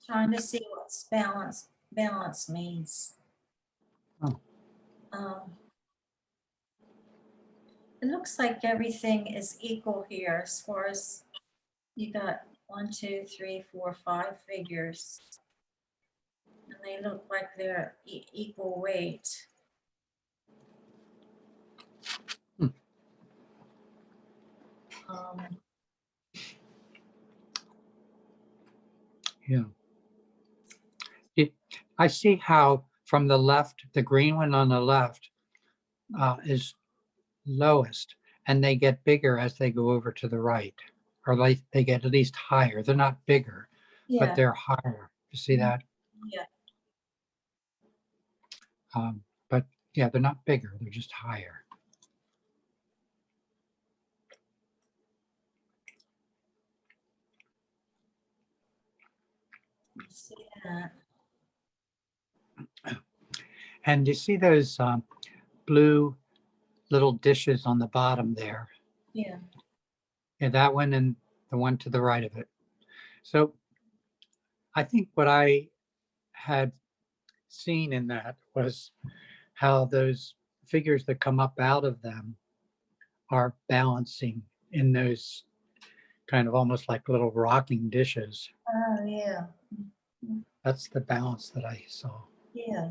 Trying to see what's balance means. Oh. It looks like everything is equal here as far as you got 1, 2, 3, 4, 5 figures. And they look like they're equal weight. Yeah. I see how from the left, the green one on the left is lowest, and they get bigger as they go over to the right, or like they get at least higher. They're not bigger, but Yeah, they're higher. You see that? yeah. But yeah, they're not bigger. They're just higher. See that? And you see those blue little dishes on the bottom there? Yeah. Yeah, that one and the one to the right of it. So I think what I had seen in that was how those figures that come up out of them are balancing in those kind of almost like little rocking dishes. Oh, yeah. That's the balance that I saw. Yeah.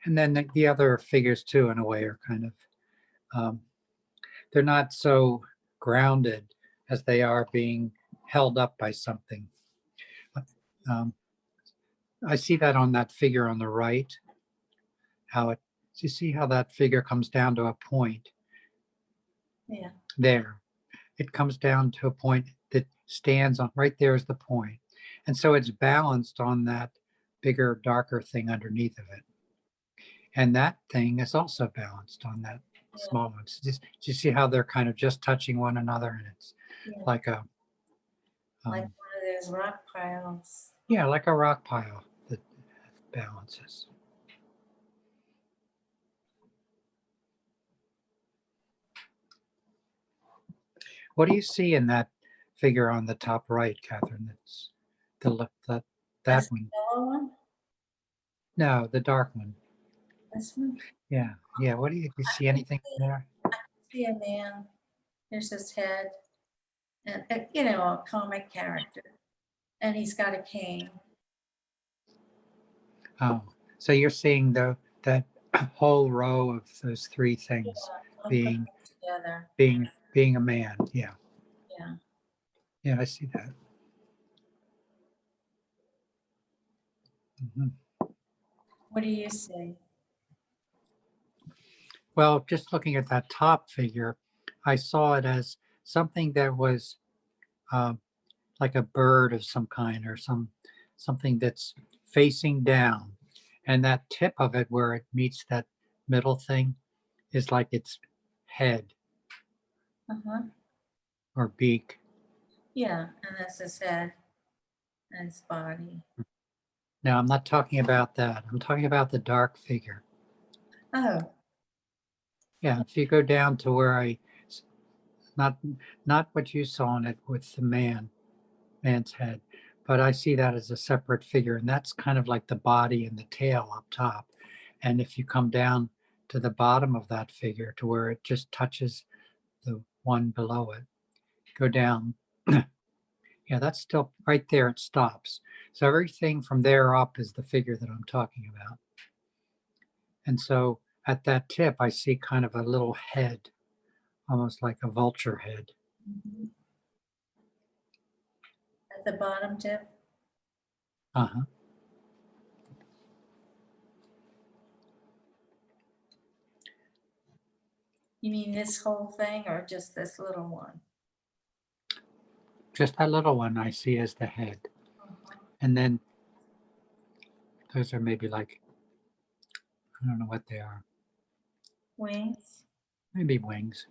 And then the other figures too, in a way, are kind of, they're not so grounded as they are being held up by something. Um, I see that on that figure on the right, how it, you see how that figure comes down to a point Yeah. there. It comes down to a point that stands on, right there is the point. And so it's balanced on that bigger, darker thing underneath of it. And that thing is also balanced on that small one. So just, do you see how they're kind of just touching one another, and it's Yeah. like a Like one of those rock piles. yeah, like a rock pile that balances. What do you see in that figure on the top right, Catherine? That's that That's the one. yellow one? No, the dark one. This one? Yeah, yeah. What do you see anything there? See a man. Here's his head. And, you know, a comic character. And he's got a cane. Oh, so you're seeing that whole row of those three things I'm being together. being a man. Yeah, Yeah. yeah. I see that. Mhm. What do you see? Well, just looking at that top figure, I saw it as something that was uh, like a bird of some kind, or something that's facing down, and that tip of it where it meets that middle thing is like its head Uh-huh. or beak. Yeah, and that's his head and his body. Now, I'm not talking about that. I'm talking about the dark figure. Oh, Yeah, if you go down to where not not what you saw in it with the man's head, but I see that as a separate figure, and that's kind of like the body and the tail up top. And if you come down to the bottom of that figure to where it just touches the one below it, go down. Yeah, that's still right there. It stops. So everything from there up is the figure that I'm talking about. And so at that tip, I see kind of a little head, almost like a vulture head. mhm. At the bottom tip. Uh-huh. You mean this whole thing or just this little one? Just that little one I see as the head. Uh-huh. And then those are maybe like, I don't know what they are. Wings. Maybe wings.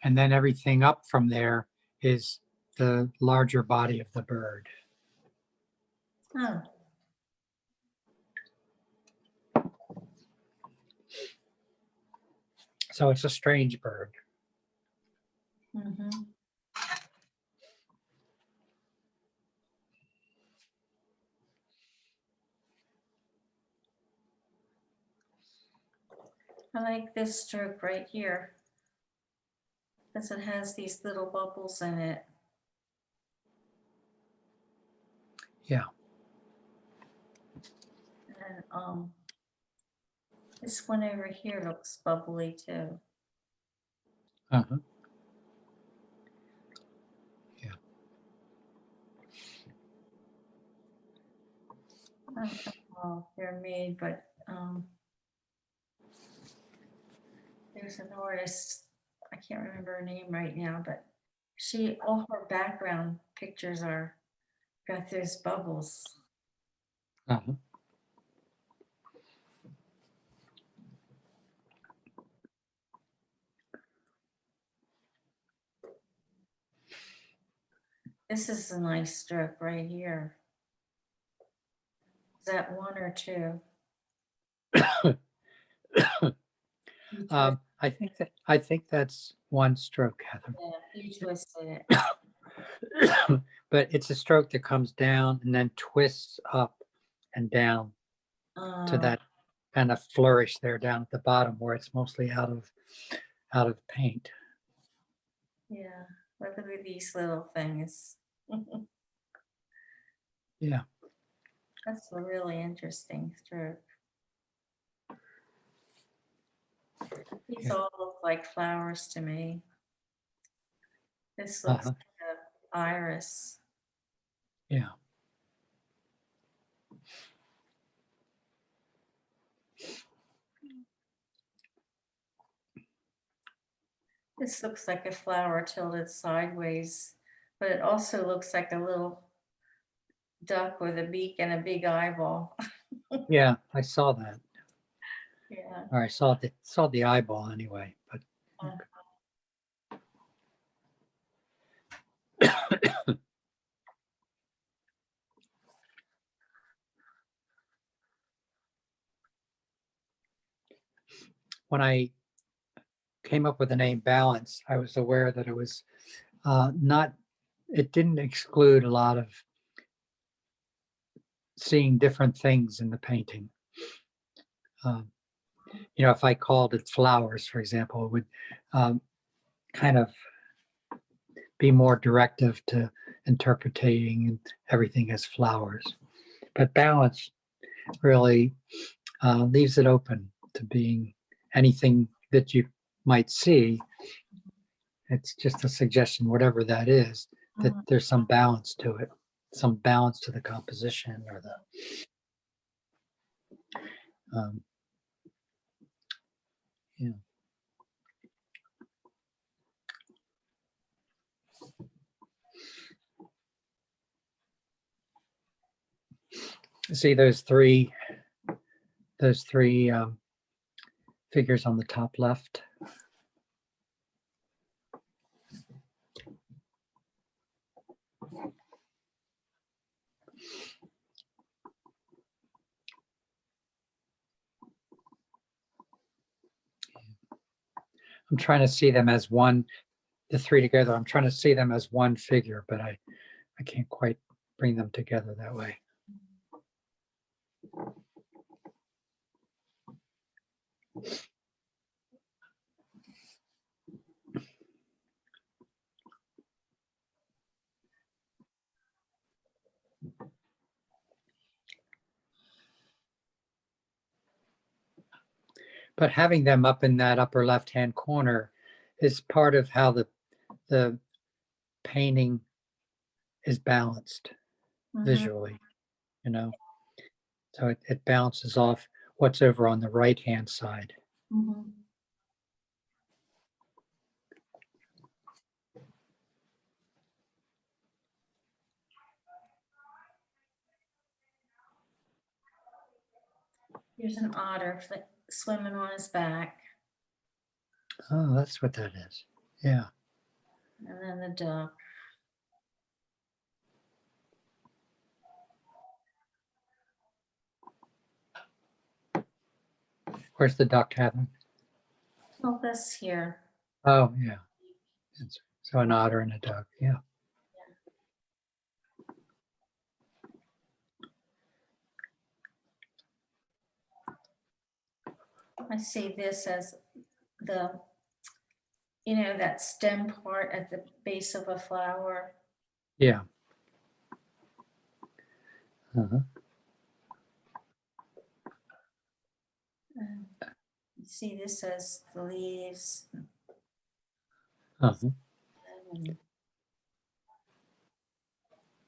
And then everything up from there is the larger body of the bird. Oh. So it's a strange bird. Mhm. I like this stroke right here because it has these little bubbles in it. Yeah. And this one over here looks bubbly too. Uh-huh. Yeah. I don't know how they're made, but there's an artist, I can't remember her name right now, but all her background pictures are got those bubbles. Uh-huh. This is a nice stroke right here. Is that one or two? You twist- I think that's one stroke, Heather. yeah, you twisted it. But it's a stroke that comes down and then twists up and down to Um, that kind of flourish there down at the bottom where it's mostly out of paint. yeah, look at these little things. Yeah. That's a really interesting stroke. These Yeah. all look like flowers to me. This looks Uh-huh. like an iris. Yeah. This looks like a flower tilted sideways, but it also looks like a little duck with a beak and a big eyeball. Yeah. I saw that. Yeah. Or I saw the eyeball anyway, but Uh, when I came up with the name Balance, I was aware that it was not, it didn't exclude a lot of seeing different things in the painting. Um, if I called it flowers, for example, it would kind of be more directive to interpreting everything as flowers. But balance really leaves it open to being anything that you might see. It's just a suggestion, whatever that is, that mhm. there's some balance to it, some balance to the composition or um, yeah. See those three figures on the top left. I'm trying to see them as one, the three together. I'm trying to see them as one figure, but I can't quite bring them together that way. But having them up in that upper left-hand corner is part of how the painting is balanced Mhm, visually, So it bounces off what's over on the right-hand side. mhm. Here's an otter swimming on his back, Oh, that's what that is. Yeah. and then the duck. Where's the duck, Heather? Well, this here. Oh, yeah. So an otter and a duck, yeah. I see this as the, that stem part at the base of a flower. Yeah. Uh-huh. And you see this as the leaves. Uh-huh. And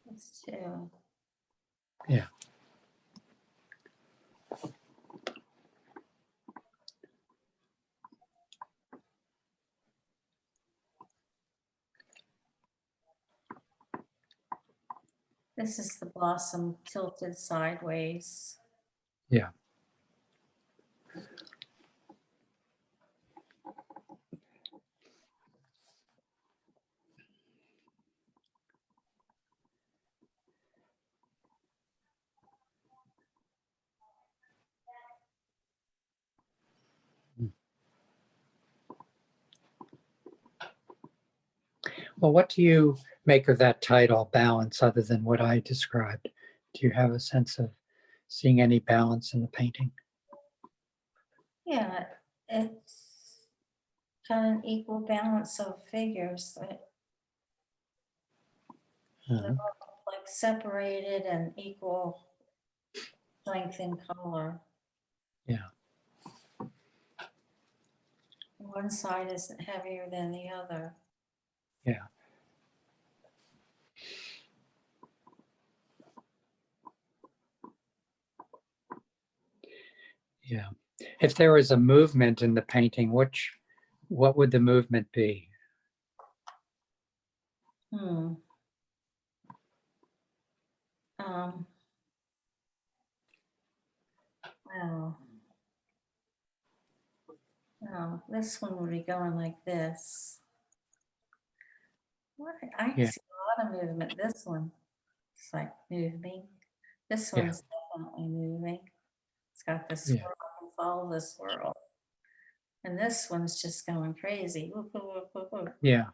this too. Yeah. This is the blossom tilted sideways. Yeah. Well, what do you make of that title, balance, other than what I described? Do you have a sense of seeing any balance in the painting? Yeah, it's kind of an equal balance of figures, Uh-huh. like separated and equal length and color. Yeah. One side isn't heavier than the other. Yeah. Yeah. If there was a movement in the painting, what would the movement be? Hmm. Um, well, no, this one would be going like this. What? I Yeah. see a lot of movement. This one, it's like moving. This Yeah. one's definitely moving. It's got the Yeah. swirl. I can follow the swirl. And this one's just going crazy. Whoop, whoop, whoop, whoop, whoop. Yeah.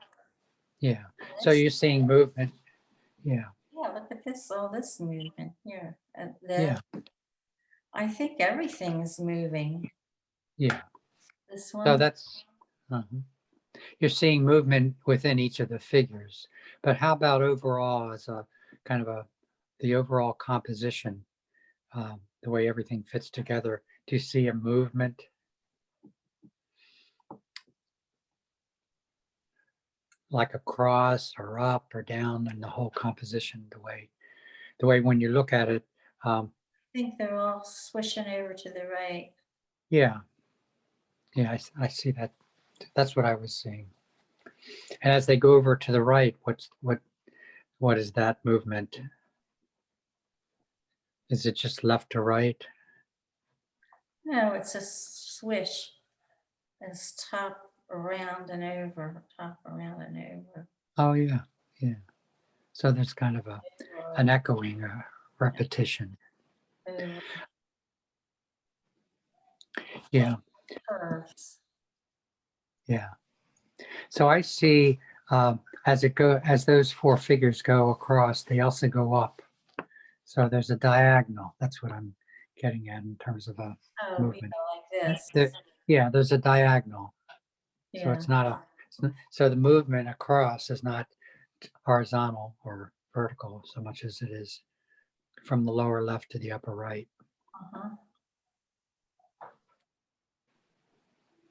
Yeah. So This, you're seeing movement. Yeah. yeah, look at this, all this movement here. And Yeah. I think everything's moving. Yeah. This So one, that's, uh-huh. You're seeing movement within each of the figures, but how about overall as a kind of the overall composition, the way everything fits together? Do you see a movement? Like across or up or down in the whole composition, the way when you look at it, um, I think they're all swishing over to the right. yeah, yeah, I see that. That's what I was seeing. And as they go over to the right, what is that movement? Is it just left to right? No, it's a swish. It's top around and over, top around and over. Oh yeah, yeah. So there's kind of an Over, echoing, repetition. over Yeah, curves. yeah. So I see as those four figures go across, they also go up. So there's a diagonal. That's what I'm getting at in terms of a Oh, movement. like this. There, yeah, there's a diagonal. So Yeah. it's not so the movement across is not horizontal or vertical so much as it is from the lower left to the upper right. Uh-huh.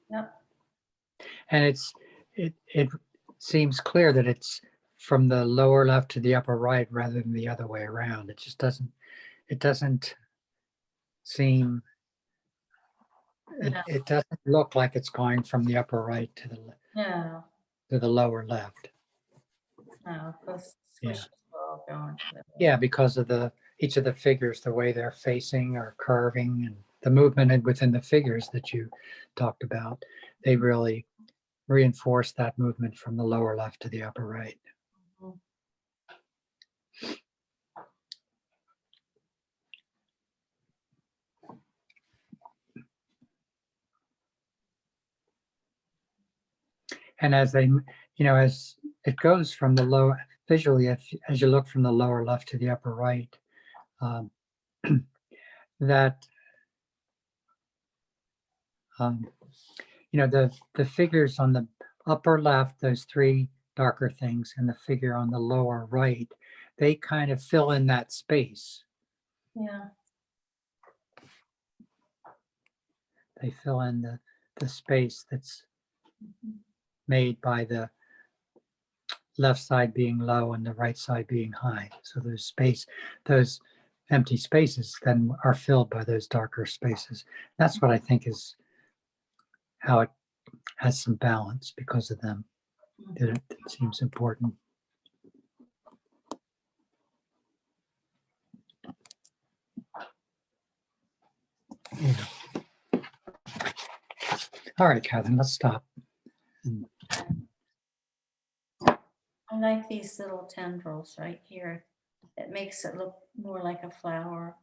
Yep. And it seems clear that it's from the lower left to the upper right rather than the other way around. It doesn't seem No, it doesn't look like it's going from the upper right no, to the lower left. no, because Yeah. swishes are all going to the Yeah, because of each of the figures, the way they're facing or curving and the movement within the figures that you talked about, they really reinforce that movement from the lower left to the upper right. Mhm. And as they, as it goes from the low, visually, as you look from the lower left to the upper right, um, that, um, the figures on the upper left, those three darker things, and the figure on the lower right, they kind of fill in that space. Yeah, They fill in the space that's made by the left side being low and the right side being high. So those empty spaces then are filled by those darker spaces. That's what I think is how it has some balance because of them. It seems important. Yeah. All right, Catherine, let's stop. I like these little tendrils right here. It makes it look more like a flower.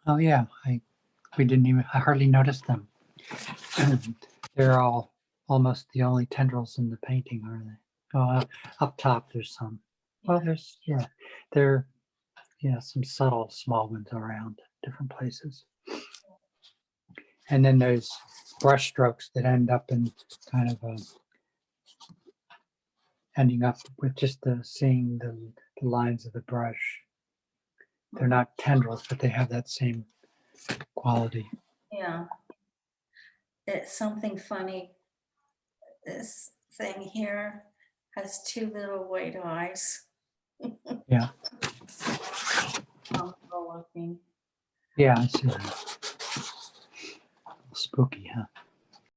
Oh yeah, we didn't even, I hardly noticed them. They're all almost the only tendrils in the painting, are they? Oh, up top there's some. Well, there are some subtle small ones around different places. And then there's brush strokes that end up in kind of ending up with just seeing the lines of the brush. They're not tendrils, but they have that same quality. Yeah. It's something funny. This thing here has two little white eyes. Yeah. Comical looking. Yeah, I see that. Spooky, huh?